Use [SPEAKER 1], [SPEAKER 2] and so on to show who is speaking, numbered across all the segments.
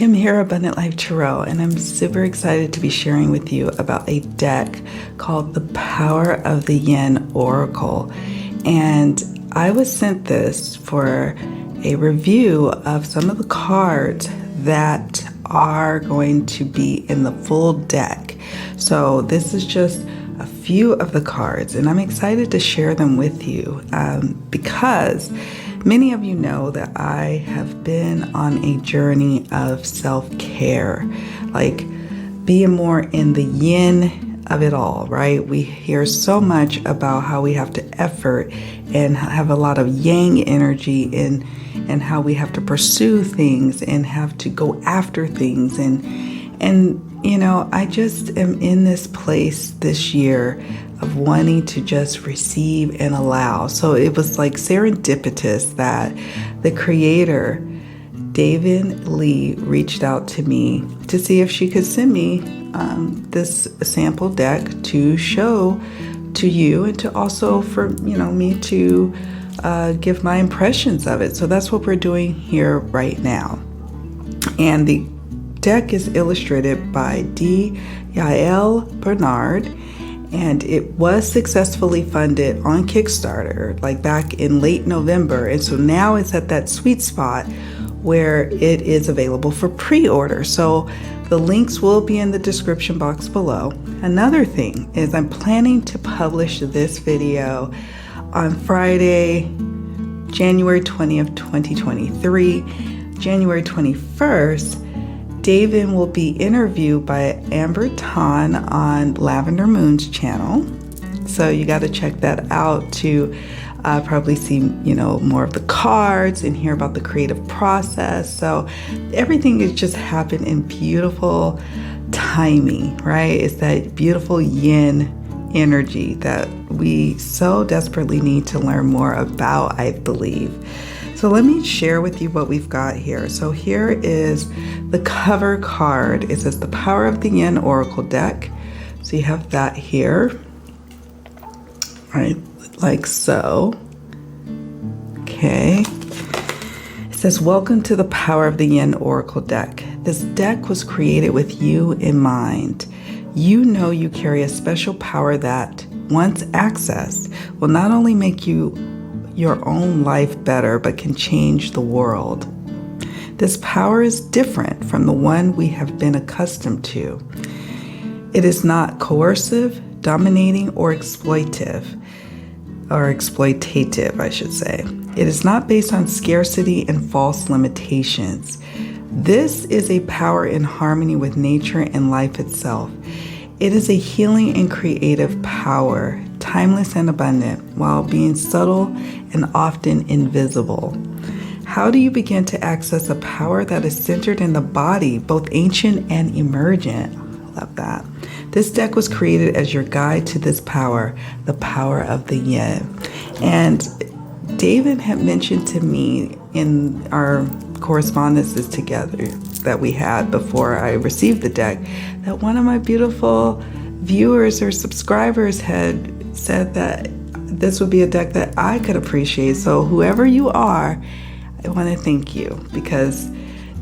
[SPEAKER 1] Kim here, Abundant Life Tarot, and I'm super excited to be sharing with you about a deck called The Power of the Yin Oracle. And I was sent this for a review of some of the cards that are going to be in the full deck. So this is just a few of the cards, and I'm excited to share them with you because many of you know that I have been on a journey of self-care, like being more in the yin of it all, right? We hear so much about how we have to effort and have a lot of yang energy and how we have to pursue things and have to go after things. And you know, I just am in this place this year of wanting to just receive and allow. So it was like serendipitous that the creator, Daven Lee, reached out to me to see if she could send me this sample deck to show to you and to also for, you know, me to give my impressions of it. So that's what we're doing here right now. And the deck is illustrated by Yael Bernhard, and it was successfully funded on Kickstarter like back in late November, and so now it's at that sweet spot where it is available for pre-order. So the links will be in the description box below. Another thing is I'm planning to publish this video on Friday, January 20th, 2023. January 21st, Daven will be interviewed by Amber Tan on Lavender Moon's channel. So you got to check that out to probably see, you know, more of the cards and hear about the creative process. So everything has just happened in beautiful timing, right? It's that beautiful yin energy that we so desperately need to learn more about, I believe. So let me share with you what we've got here. So here is the cover card. It says The Power of the Yin Oracle Deck. So you have that here, right, like so. Okay. It says, welcome to the Power of the Yin Oracle Deck. This deck was created with you in mind. You know you carry a special power that, once accessed, will not only make you your own life better, but can change the world. This power is different from the one we have been accustomed to. It is not coercive, dominating, or exploitative, I should say. It is not based on scarcity and false limitations. This is a power in harmony with nature and life itself. It is a healing and creative power, timeless and abundant, while being subtle and often invisible. How do you begin to access a power that is centered in the body, both ancient and emergent? I love that. This deck was created as your guide to this power, the power of the yin. And David had mentioned to me in our correspondences together that we had before I received the deck, that one of my beautiful viewers or subscribers had said that this would be a deck that I could appreciate. So whoever you are, I want to thank you, because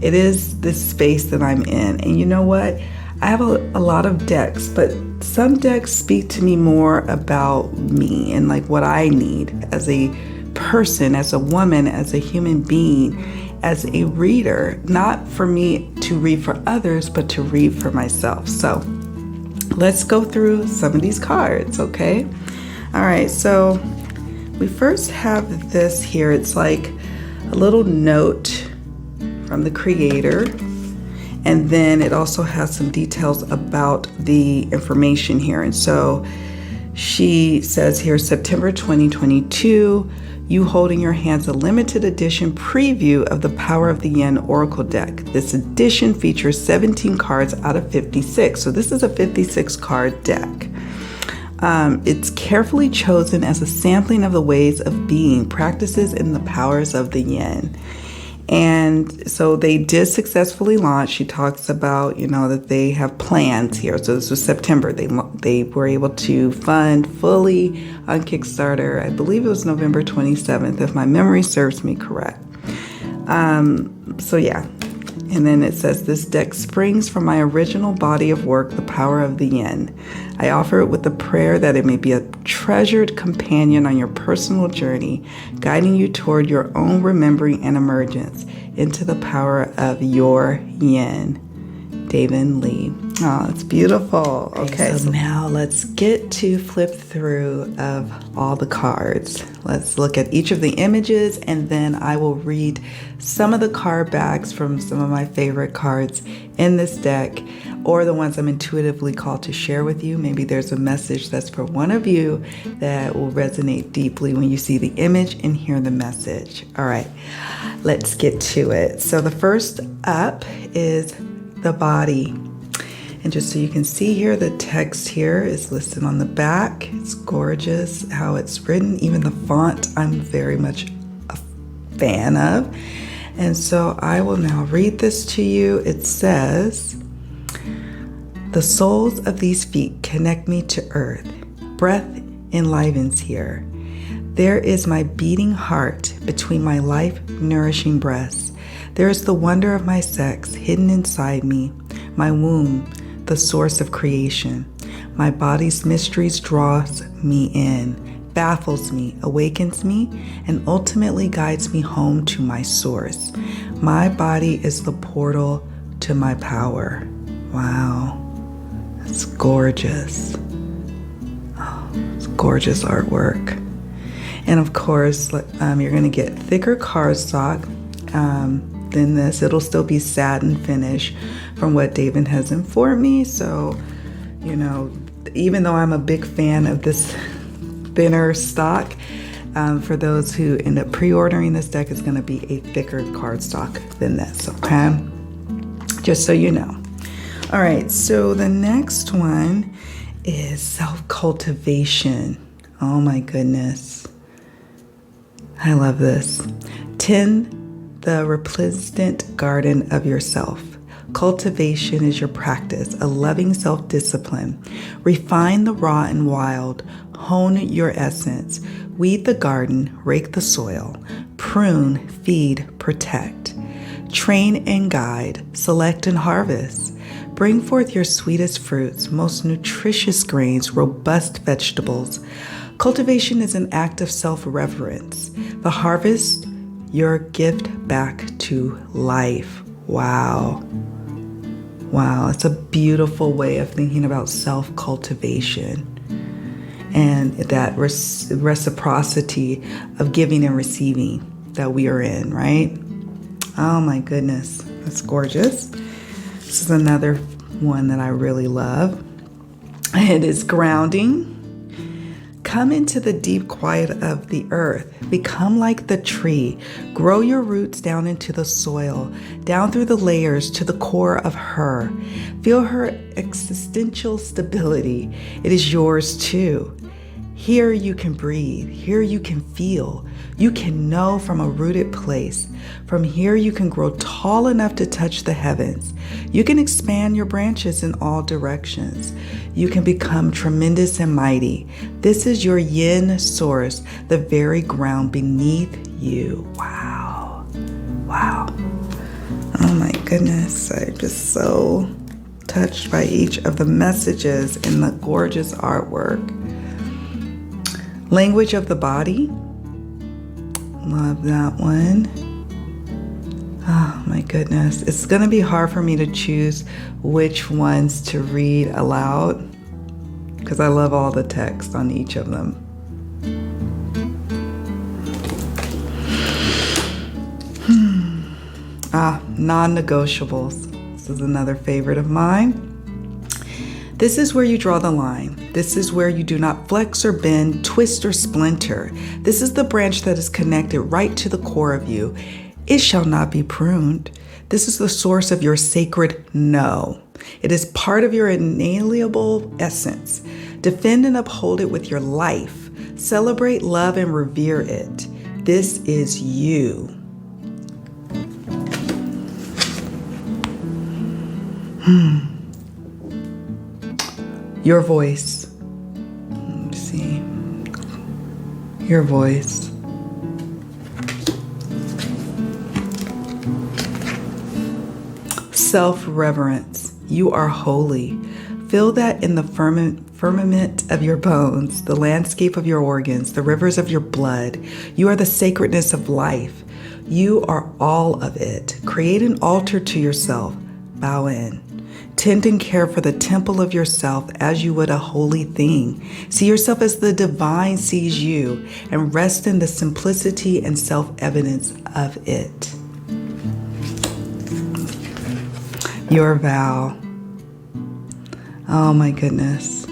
[SPEAKER 1] it is this space that I'm in. And you know what? I have a lot of decks, but some decks speak to me more about me and like what I need as a person, as a woman, as a human being, as a reader, not for me to read for others, but to read for myself. So let's go through some of these cards, okay? All right, so we first have this here. It's like a little note from the creator, and then it also has some details about the information here. And so she says here, September 2022, you hold in your hands a limited edition preview of the Power of the Yin Oracle Deck. This edition features 17 cards out of 56. So this is a 56 card deck. It's carefully chosen as a sampling of the ways of being, practices, and the powers of the yin. And so they did successfully launch. She talks about, you know, that they have plans here. So this was September. They were able to fund fully on Kickstarter. I believe it was November 27th, if my memory serves me correct. So yeah. And then it says, this deck springs from my original body of work, The Power of the Yin. I offer it with the prayer that it may be a treasured companion on your personal journey, guiding you toward your own remembering and emergence into the power of your yin. Daven Lee. Oh, it's beautiful. Okay, so now let's get to flip through of all the cards. Let's look at each of the images, and then I will read some of the card backs from some of my favorite cards in this deck, or the ones I'm intuitively called to share with you. Maybe there's a message that's for one of you that will resonate deeply when you see the image and hear the message. All right, let's get to it. So the first up is the body. And just so you can see here, the text here is listed on the back. It's gorgeous how it's written. Even the font I'm very much a fan of. And so I will now read this to you. It says, the soles of these feet connect me to earth. Breath enlivens here. There is my beating heart between my life-nourishing breasts. There is the wonder of my sex hidden inside me, my womb, the source of creation. My body's mysteries draws me in, baffles me, awakens me, and ultimately guides me home to my source. My body is the portal to my power. Wow, that's gorgeous. Oh, it's gorgeous artwork. And of course, you're going to get thicker cardstock than this. It'll still be satin finish from what Daven has informed me. So, you know, even though I'm a big fan of this thinner stock, for those who end up pre-ordering this deck, it's going to be a thicker cardstock than this, okay? Just so you know. All right, so the next one is self-cultivation. Oh my goodness. I love this. Tend the resplendent garden of yourself. Cultivation is your practice, a loving self-discipline. Refine the raw and wild. Hone your essence. Weed the garden, rake the soil. Prune, feed, protect. Train and guide, select and harvest. Bring forth your sweetest fruits, most nutritious grains, robust vegetables. Cultivation is an act of self-reverence. The harvest, your gift back to life. Wow. Wow, it's a beautiful way of thinking about self-cultivation and that reciprocity of giving and receiving that we are in, right? Oh my goodness, that's gorgeous. This is another one that I really love. It is grounding. Come into the deep quiet of the earth. Become like the tree. Grow your roots down into the soil, down through the layers to the core of her. Feel her existential stability. It is yours too. Here you can breathe. Here you can feel. You can know from a rooted place. From here you can grow tall enough to touch the heavens. You can expand your branches in all directions. You can become tremendous and mighty. This is your yin source, the very ground beneath you. Wow. Wow. Oh my goodness. I'm just so touched by each of the messages in the gorgeous artwork. Language of the body. Love that one. Oh my goodness. It's going to be hard for me to choose which ones to read aloud because I love all the text on each of them. Non-negotiables. This is another favorite of mine. This is where you draw the line. This is where you do not flex or bend, twist or splinter. This is the branch that is connected right to the core of you. It shall not be pruned. This is the source of your sacred no. It is part of your inalienable essence. Defend and uphold it with your life. Celebrate, love, and revere it. This is you. Your voice. Let's see. Your voice. Self-reverence. You are holy. Feel that in the firmament of your bones, the landscape of your organs, the rivers of your blood. You are the sacredness of life. You are all of it. Create an altar to yourself. Bow in. Tend and care for the temple of yourself as you would a holy thing. See yourself as the divine sees you and rest in the simplicity and self-evidence of it. Your vow. Oh my goodness.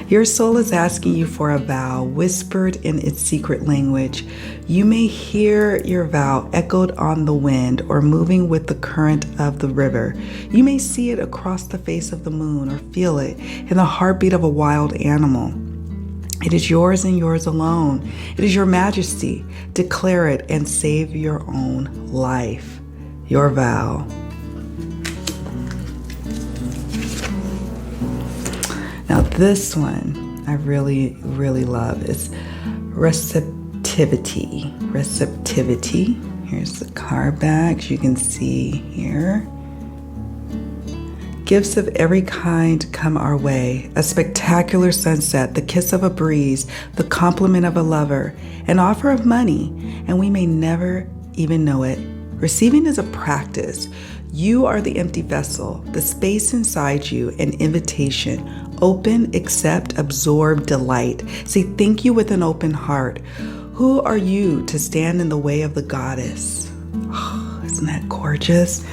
[SPEAKER 1] Your soul is asking you for a vow, whispered in its secret language. You may hear your vow echoed on the wind or moving with the current of the river. You may see it across the face of the moon or feel it in the heartbeat of a wild animal. It is yours and yours alone. It is your majesty. Declare it and save your own life. Your vow. Now this one I really, really love is receptivity. Receptivity. Here's the card back. You can see here. Gifts of every kind come our way. A spectacular sunset, the kiss of a breeze, the compliment of a lover, an offer of money, and we may never even know it. Receiving is a practice. You are the empty vessel, the space inside you, an invitation. Open, accept, absorb, delight. Say thank you with an open heart. Who are you to stand in the way of the goddess? Oh, isn't that gorgeous?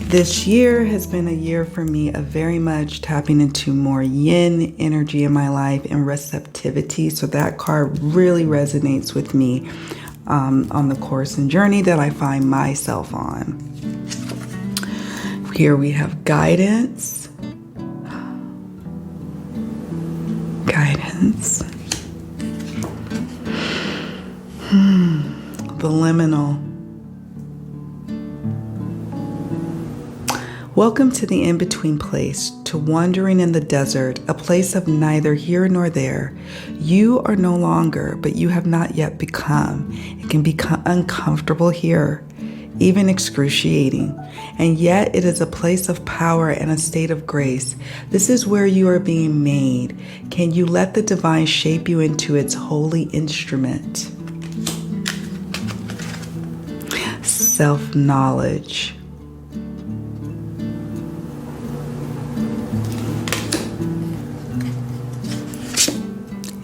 [SPEAKER 1] This year has been a year for me of very much tapping into more yin energy in my life and receptivity. So that card really resonates with me on the course and journey that I find myself on. Here we have guidance. Guidance. The liminal. Welcome to the in-between place, to wandering in the desert, a place of neither here nor there. You are no longer, but you have not yet become. It can become uncomfortable here, even excruciating, and yet it is a place of power and a state of grace. This is where you are being made. Can you let the divine shape you into its holy instrument? Self-knowledge.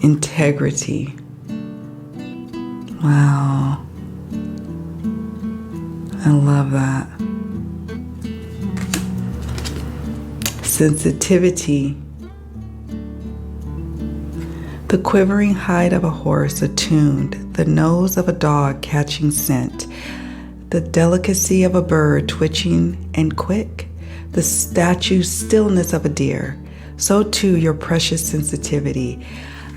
[SPEAKER 1] Integrity. Wow. I love that. Sensitivity. The quivering hide of a horse attuned, the nose of a dog catching scent, the delicacy of a bird twitching and quick, the statue stillness of a deer. So too your precious sensitivity.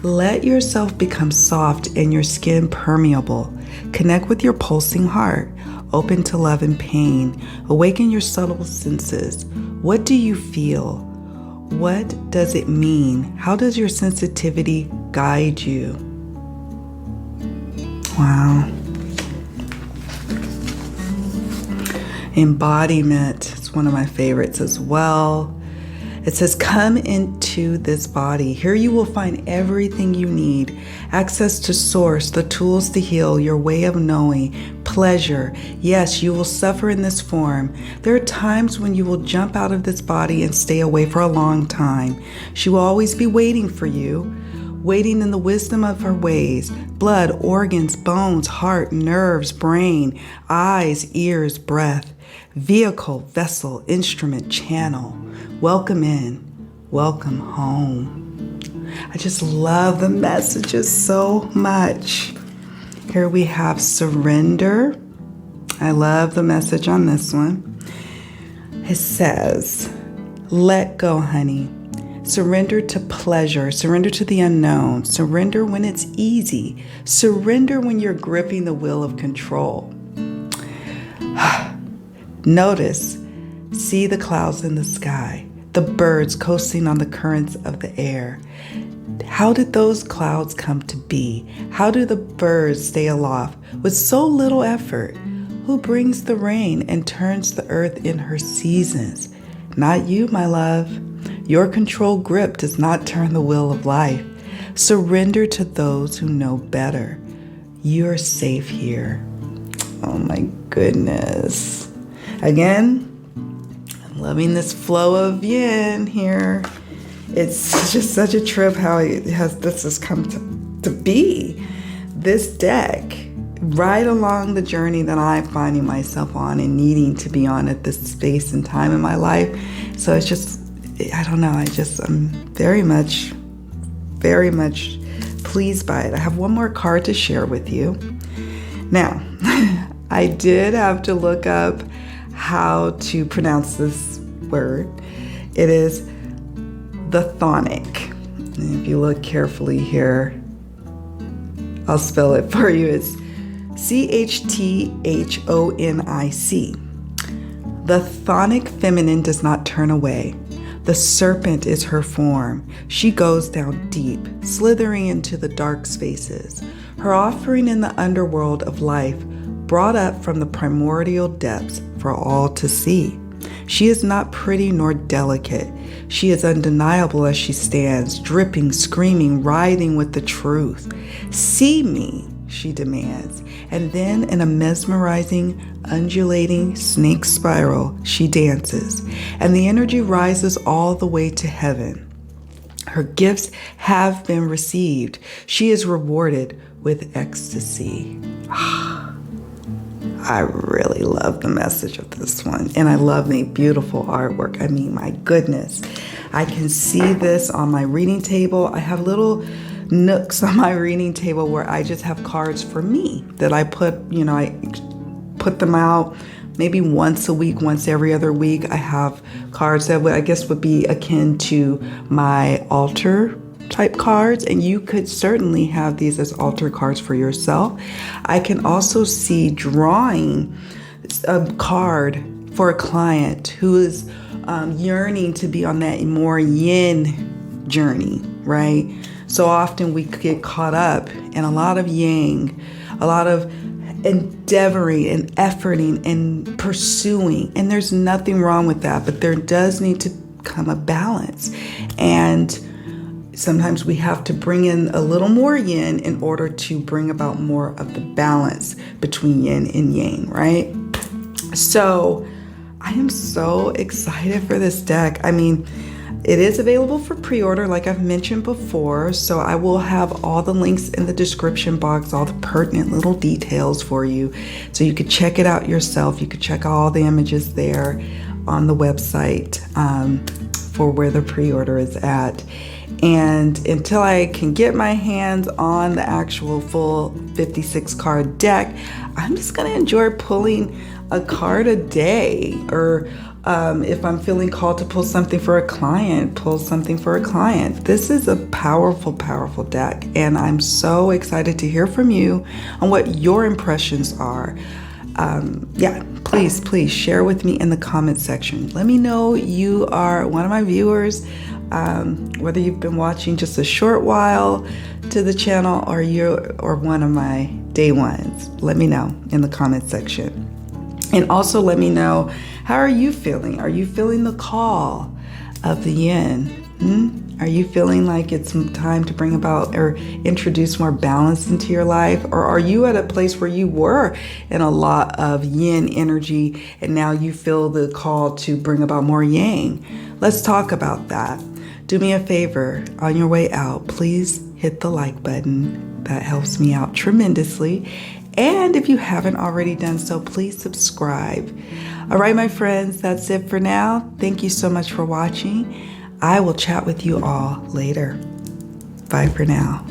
[SPEAKER 1] Let yourself become soft and your skin permeable. Connect with your pulsing heart, open to love and pain. Awaken your subtle senses. What do you feel? What does it mean? How does your sensitivity guide you? Wow. Embodiment. It's one of my favorites as well. It says, come into this body. Here you will find everything you need. Access to source, the tools to heal, your way of knowing, pleasure. Yes, you will suffer in this form. There are times when you will jump out of this body and stay away for a long time. She will always be waiting for you, waiting in the wisdom of her ways. Blood, organs, bones, heart, nerves, brain, eyes, ears, breath. Vehicle, vessel, instrument, channel. Welcome in, welcome home. I just love the messages so much. Here we have surrender. I love the message on this one. It says, let go, honey. Surrender to pleasure. Surrender to the unknown. Surrender when it's easy. Surrender when you're gripping the wheel of control. Notice, see the clouds in the sky, the birds coasting on the currents of the air. How did those clouds come to be? How do the birds stay aloft with so little effort? who brings the rain and turns the earth in her seasons. Not you, my love. Your control grip does not turn the wheel of life. Surrender to those who know better. You're safe here. Oh my goodness. Again, I'm loving this flow of yin here. It's just such a trip how this has come to be. This deck, right along the journey that I'm finding myself on and needing to be on at this space and time in my life. So it's just, I don't know, I'm very much pleased by it. I have one more card to share with you. Now, I did have to look up how to pronounce this word. It is the Chthonic. And if you look carefully here, I'll spell it for you. It's Chthonic. The Chthonic feminine does not turn away. The serpent is her form. She goes down deep, slithering into the dark spaces. Her offering in the underworld of life, brought up from the primordial depths for all to see. She is not pretty nor delicate. She is undeniable as she stands, dripping, screaming, writhing with the truth. See me, she demands. And then in a mesmerizing, undulating snake spiral, she dances. And the energy rises all the way to heaven. Her gifts have been received. She is rewarded with ecstasy. I really love the message of this one. And I love the beautiful artwork. I mean, my goodness. I can see this on my reading table. I have little nooks on my reading table where I just have cards for me that I put them out maybe once a week, once every other week. I have cards that I guess would be akin to my altar type cards, and you could certainly have these as altar cards for yourself. I can also see drawing a card for a client who is yearning to be on that more yin journey, right? So often we get caught up in a lot of yang, a lot of endeavoring and efforting and pursuing, and there's nothing wrong with that, but there does need to come a balance. And sometimes we have to bring in a little more yin in order to bring about more of the balance between yin and yang, right? So I am so excited for this deck. I mean, it is available for pre-order, like I've mentioned before, so I will have all the links in the description box, all the pertinent little details for you, so you could check it out yourself. You could check all the images there on the website for where the pre-order is at. And until I can get my hands on the actual full 56 card deck, I'm just going to enjoy pulling a card a day, or if I'm feeling called to pull something for a client, pull something for a client. This is a powerful, powerful deck, and I'm so excited to hear from you on what your impressions are. Please share with me in the comment section. Let me know you are one of my viewers, whether you've been watching just a short while to the channel or one of my day ones. Let me know in the comment section. And also let me know, how are you feeling? Are you feeling the call of the yin? Are you feeling like it's time to bring about or introduce more balance into your life? Or are you at a place where you were in a lot of yin energy and now you feel the call to bring about more yang? Let's talk about that. Do me a favor, on your way out, please hit the like button. That helps me out tremendously. And if you haven't already done so, please subscribe. All right, my friends, that's it for now. Thank you so much for watching. I will chat with you all later. Bye for now.